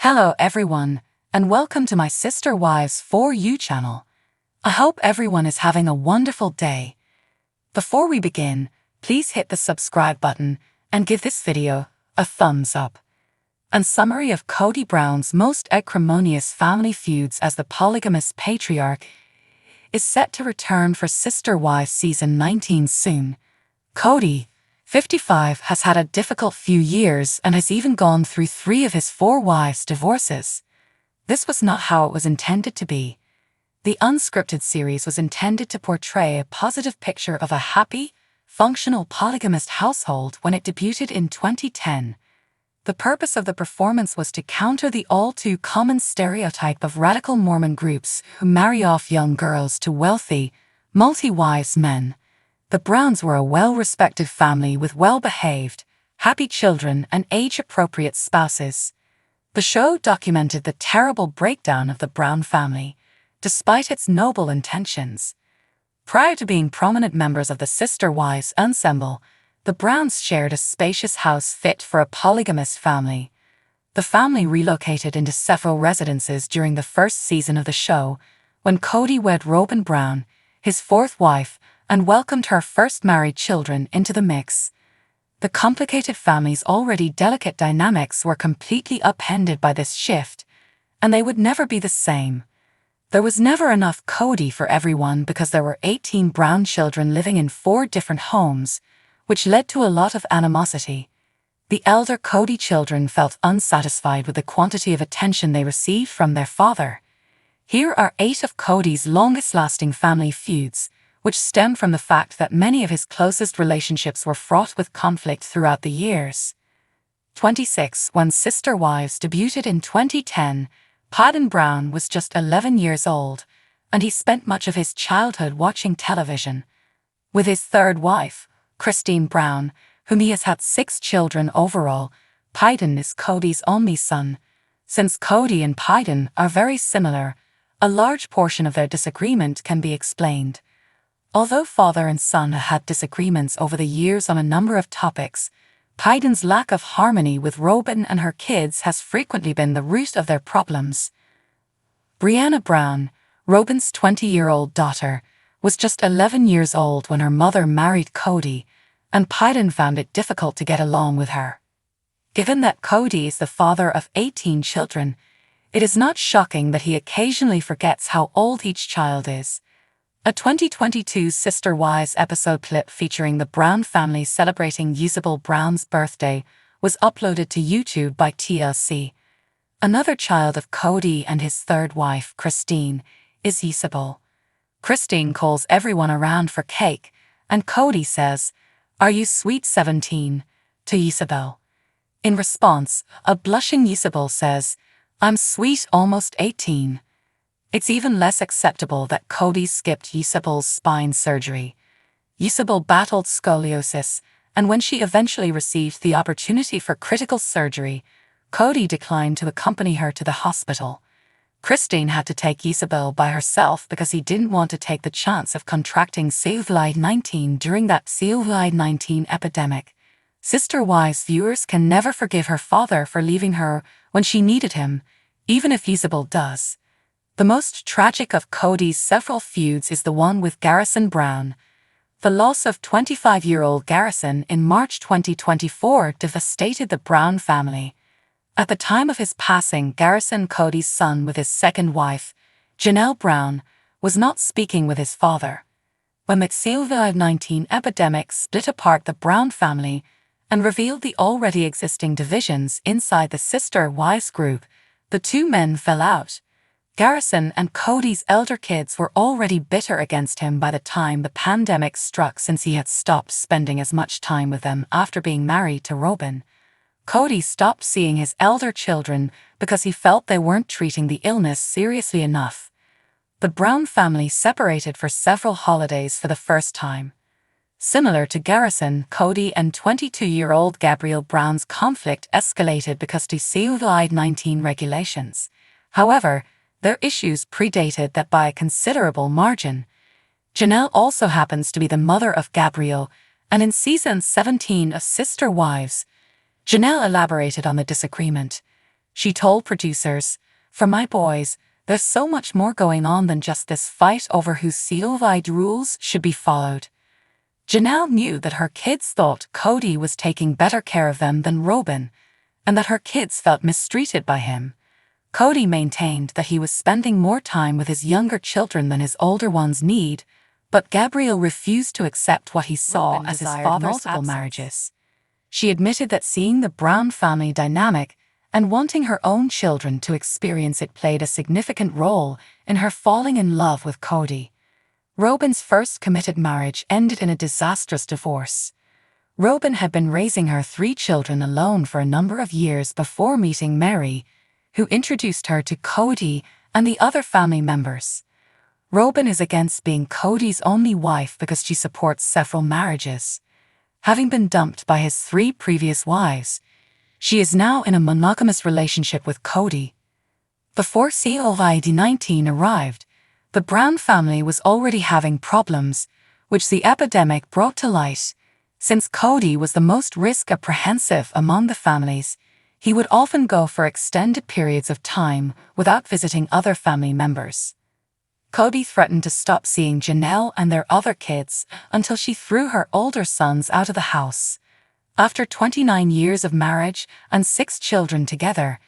Hello everyone, and welcome to my Sister Wives For You channel. I hope everyone is having a wonderful day. Before we begin, please hit the subscribe button and give this video a thumbs up. A summary of Kody Brown's most acrimonious family feuds as the polygamous patriarch is set to return for Sister Wives Season 19 soon. Kody, 55, has had a difficult few years and has even gone through 3 of his 4 wives' divorces. This was not how it was intended to be. The unscripted series was intended to portray a positive picture of a happy, functional polygamist household when it debuted in 2010. The purpose of the performance was to counter the all-too-common stereotype of radical Mormon groups who marry off young girls to wealthy, multi-wives men. The Browns were a well-respected family with well-behaved, happy children and age-appropriate spouses. The show documented the terrible breakdown of the Brown family, despite its noble intentions. Prior to being prominent members of the Sister Wives ensemble, the Browns shared a spacious house fit for a polygamous family. The family relocated into several residences during the first season of the show, when Kody wed Robin Brown, his 4th wife, and welcomed her first married children into the mix. The complicated family's already delicate dynamics were completely upended by this shift, and they would never be the same. There was never enough Kody for everyone because there were 18 Brown children living in 4 different homes, which led to a lot of animosity. The elder Kody children felt unsatisfied with the quantity of attention they received from their father. Here are 8 of Kody's longest-lasting family feuds, which stem from the fact that many of his closest relationships were fraught with conflict throughout the years. 26. When Sister Wives debuted in 2010, Paden Brown was just 11 years old, and he spent much of his childhood watching television. With his 3rd wife, Christine Brown, whom he has had 6 children overall, Paden is Kody's only son. Since Kody and Paden are very similar, a large portion of their disagreement can be explained. Although father and son had disagreements over the years on a number of topics, Paden's lack of harmony with Robin and her kids has frequently been the root of their problems. Brianna Brown, Robin's 20-year-old daughter, was just 11 years old when her mother married Kody, and Paden found it difficult to get along with her. Given that Kody is the father of 18 children, it is not shocking that he occasionally forgets how old each child is. A 2022 Sister Wives episode clip featuring the Brown family celebrating Isabel Brown's birthday was uploaded to YouTube by TLC. Another child of Kody and his 3rd wife, Christine, is Isabel. Christine calls everyone around for cake, and Kody says, "Are you sweet 17?" to Isabel. In response, a blushing Isabel says, "I'm sweet almost 18. It's even less acceptable that Kody skipped Isabel's spine surgery. Isabel battled scoliosis, and when she eventually received the opportunity for critical surgery, Kody declined to accompany her to the hospital. Christine had to take Isabel by herself because he didn't want to take the chance of contracting COVID-19 during that COVID-19 epidemic. Sister Wives viewers can never forgive her father for leaving her when she needed him, even if Isabel does. The most tragic of Kody's several feuds is the one with Garrison Brown. The loss of 25-year-old Garrison in March 2024 devastated the Brown family. At the time of his passing, Garrison, Kody's son with his 2nd wife, Janelle Brown, was not speaking with his father. When the COVID-19 epidemic split apart the Brown family and revealed the already existing divisions inside the Sister Wives group, the 2 men fell out. Garrison and Kody's elder kids were already bitter against him by the time the pandemic struck, since he had stopped spending as much time with them after being married to Robin. Kody stopped seeing his elder children because he felt they weren't treating the illness seriously enough. The Brown family separated for several holidays for the first time. Similar to Garrison, Kody and 22-year-old Gabrielle Brown's conflict escalated because of COVID-19 regulations. However, their issues predated that by a considerable margin. Janelle also happens to be the mother of Gabrielle, and in Season 17 of Sister Wives, Janelle elaborated on the disagreement. She told producers, "For my boys, there's so much more going on than just this fight over whose COVID rules should be followed." Janelle knew that her kids thought Kody was taking better care of them than Robin, and that her kids felt mistreated by him. Kody maintained that he was spending more time with his younger children than his older ones need, but Gabrielle refused to accept what he saw as his father's multiple marriages. She admitted that seeing the Brown family dynamic and wanting her own children to experience it played a significant role in her falling in love with Kody. Robin's first committed marriage ended in a disastrous divorce. Robin had been raising her 3 children alone for a number of years before meeting Meri, who introduced her to Kody and the other family members. Robin is against being Kody's only wife because she supports several marriages. Having been dumped by his 3 previous wives, she is now in a monogamous relationship with Kody. Before COVID-19 arrived, the Brown family was already having problems, which the epidemic brought to light. Since Kody was the most risk-apprehensive among the families, he would often go for extended periods of time without visiting other family members. Kody threatened to stop seeing Janelle and their other kids until she threw her older sons out of the house. After 29 years of marriage and 6 children together,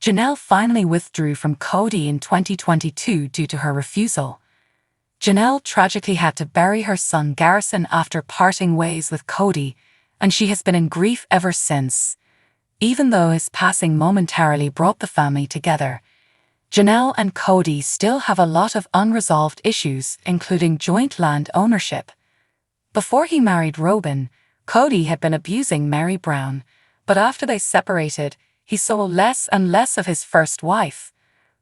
Janelle finally withdrew from Kody in 2022 due to her refusal. Janelle tragically had to bury her son Garrison after parting ways with Kody, and she has been in grief ever since. Even though his passing momentarily brought the family together, Janelle and Kody still have a lot of unresolved issues, including joint land ownership. Before he married Robin, Kody had been abusing Meri Brown, but after they separated, he saw less and less of his first wife.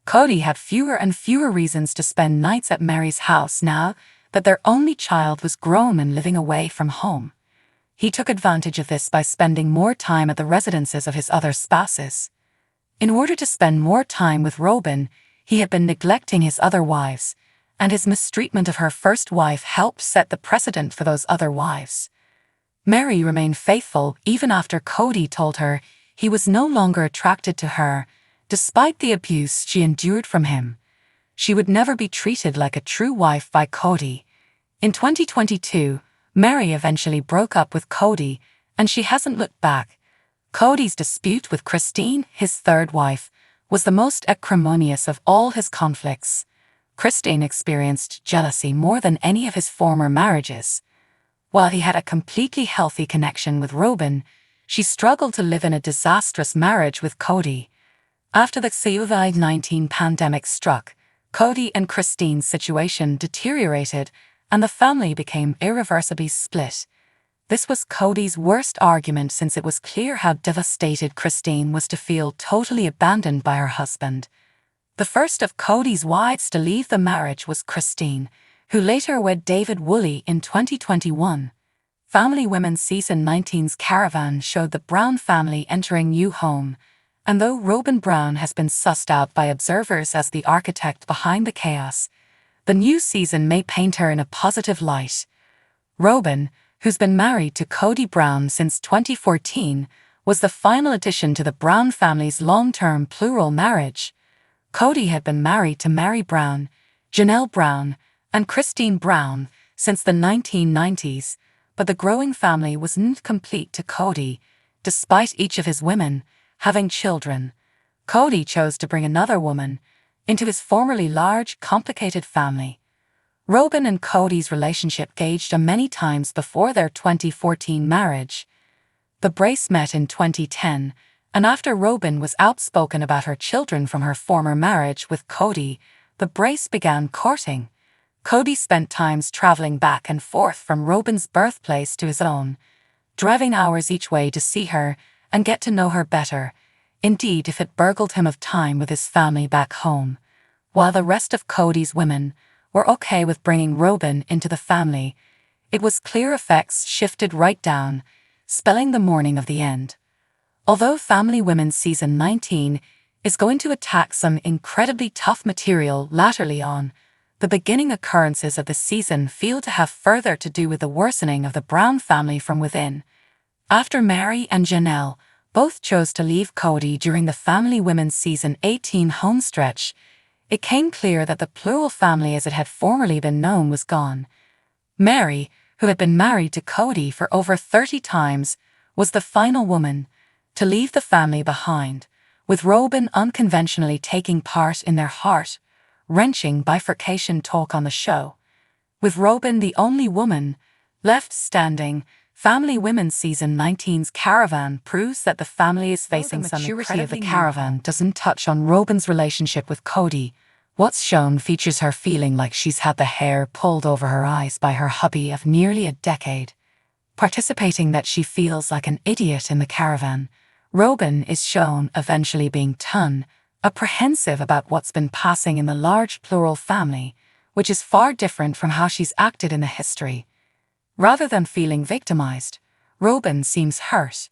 Kody had fewer and fewer reasons to spend nights at Meri's house now that their only child was grown and living away from home. He took advantage of this by spending more time at the residences of his other spouses. In order to spend more time with Robin, he had been neglecting his other wives, and his mistreatment of her first wife helped set the precedent for those other wives. Meri remained faithful even after Kody told her he was no longer attracted to her, despite the abuse she endured from him. She would never be treated like a true wife by Kody. In 2022, Meri eventually broke up with Kody, and she hasn't looked back. Kody's dispute with Christine, his third wife, was the most acrimonious of all his conflicts. Christine experienced jealousy more than any of his former marriages. While he had a completely healthy connection with Robin, she struggled to live in a disastrous marriage with Kody. After the COVID-19 pandemic struck, Kody and Christine's situation deteriorated, and the family became irreversibly split. This was Kody's worst argument since it was clear how devastated Christine was to feel totally abandoned by her husband. The first of Kody's wives to leave the marriage was Christine, who later wed David Woolley in 2021. Family Women Season 19's Caravan showed the Brown family entering new home, and though Robin Brown has been sussed out by observers as the architect behind the chaos, the new season may paint her in a positive light. Robin, who's been married to Kody Brown since 2014, was the final addition to the Brown family's long-term plural marriage. Kody had been married to Meri Brown, Janelle Brown, and Christine Brown since the 1990s, but the growing family wasn't complete to Kody, despite each of his women having children. Kody chose to bring another woman into his formerly large, complicated family. Robin and Kody's relationship gauged many times before their 2014 marriage. The Brace met in 2010, and after Robin was outspoken about her children from her former marriage with Kody, the Brace began courting. Kody spent times traveling back and forth from Robin's birthplace to his own, driving hours each way to see her and get to know her better, indeed if it burgled him of time with his family back home. While the rest of Kody's women were okay with bringing Robin into the family, it was clear effects shifted right down, spelling the morning of the end. Although Family Women Season 19 is going to attack some incredibly tough material laterally on, the beginning occurrences of the season feel to have further to do with the worsening of the Brown family from within. After Meri and Janelle both chose to leave Kody during the Family Women's Season 18 homestretch. It came clear that the plural family as it had formerly been known was gone. Meri, who had been married to Kody for over 30 times, was the final woman to leave the family behind, with Robyn unconventionally taking part in their heart-wrenching bifurcation talk on the show. With Robyn the only woman left standing, Family Women's Season 19's caravan proves that the family is facing some maturity of the caravan doesn't touch on Robyn's relationship with Kody. What's shown features her feeling like she's had the hair pulled over her eyes by her hubby of nearly a decade. Participating that she feels like an idiot in the caravan, Robyn is shown eventually being apprehensive about what's been passing in the large plural family, which is far different from how she's acted in the history. Rather than feeling victimized, Robyn seems hurt.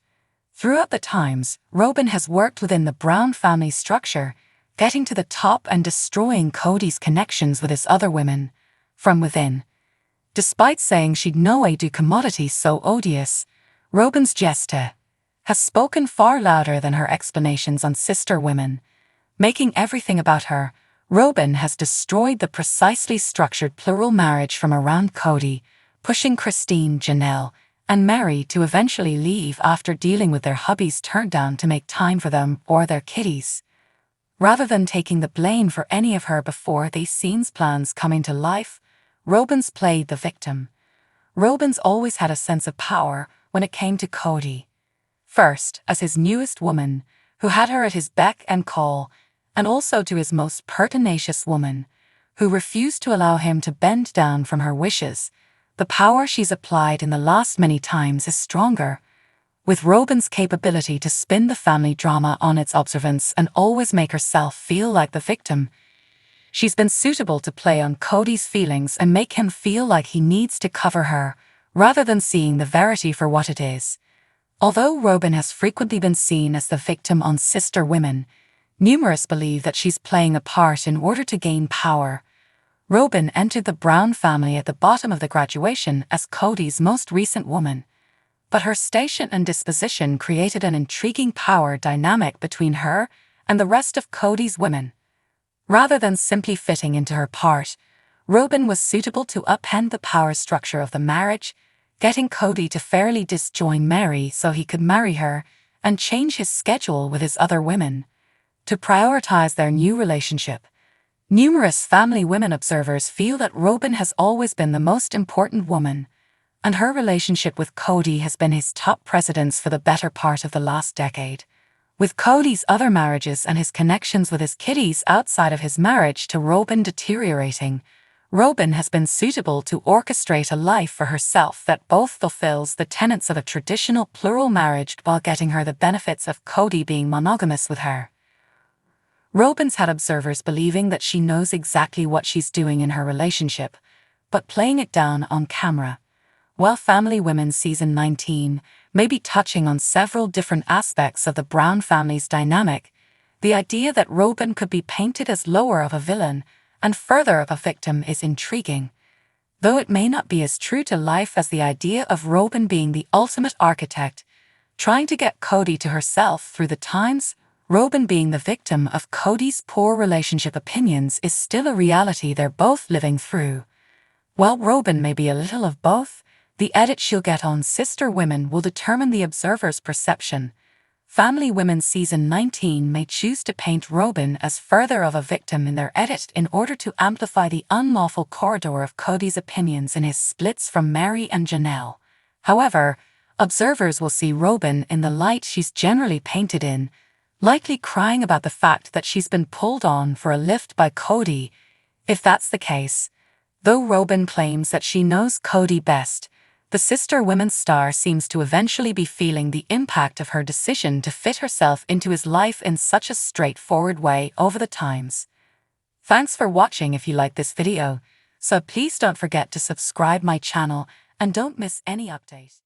Throughout the times, Robyn has worked within the Brown family structure, getting to the top and destroying Kody's connections with his other women from within. Despite saying she'd no way do commodities so odious, Robyn's gesture has spoken far louder than her explanations on sister women. Making everything about her, Robyn has destroyed the precisely structured plural marriage from around Kody, pushing Christine, Janelle, and Meri to eventually leave after dealing with their hubbies turned down to make time for them or their kiddies. Rather than taking the blame for any of her before these scenes plans coming to life, Robyn's played the victim. Robyn's always had a sense of power when it came to Kody. First, as his newest woman, who had her at his beck and call, and also to his most pertinacious woman, who refused to allow him to bend down from her wishes. The power she's applied in the last many times is stronger. With Robyn's capability to spin the family drama on its observance and always make herself feel like the victim, she's been suitable to play on Kody's feelings and make him feel like he needs to cover her, rather than seeing the verity for what it is. Although Robyn has frequently been seen as the victim on Sister Women, numerous believe that she's playing a part in order to gain power. Robyn entered the Brown family at the bottom of the graduation as Kody's most recent woman, but her station and disposition created an intriguing power dynamic between her and the rest of Kody's women. Rather than simply fitting into her part, Robyn was suitable to upend the power structure of the marriage, getting Kody to fairly disjoin Meri so he could marry her and change his schedule with his other women to prioritize their new relationship. Numerous family women observers feel that Robyn has always been the most important woman, and her relationship with Kody has been his top precedence for the better part of the last decade. With Kody's other marriages and his connections with his kiddies outside of his marriage to Robyn deteriorating, Robyn has been suitable to orchestrate a life for herself that both fulfills the tenets of a traditional plural marriage while getting her the benefits of Kody being monogamous with her. Robyn's had observers believing that she knows exactly what she's doing in her relationship, but playing it down on camera. While Family Women's Season 19 may be touching on several different aspects of the Brown family's dynamic, the idea that Robyn could be painted as lower of a villain and further of a victim is intriguing. Though it may not be as true to life as the idea of Robyn being the ultimate architect, trying to get Kody to herself through the times, Robyn being the victim of Kody's poor relationship opinions is still a reality they're both living through. While Robyn may be a little of both, the edit she'll get on Sister Women will determine the observer's perception. Family Women's Season 19 may choose to paint Robyn as further of a victim in their edit in order to amplify the unlawful corridor of Kody's opinions in his splits from Meri and Janelle. However, observers will see Robyn in the light she's generally painted in, likely crying about the fact that she's been pulled on for a lift by Kody. If that's the case, though Robyn claims that she knows Kody best, the Sister Women's star seems to eventually be feeling the impact of her decision to fit herself into his life in such a straightforward way over the times. Thanks for watching. If you like this video, so please don't forget to subscribe my channel and don't miss any update.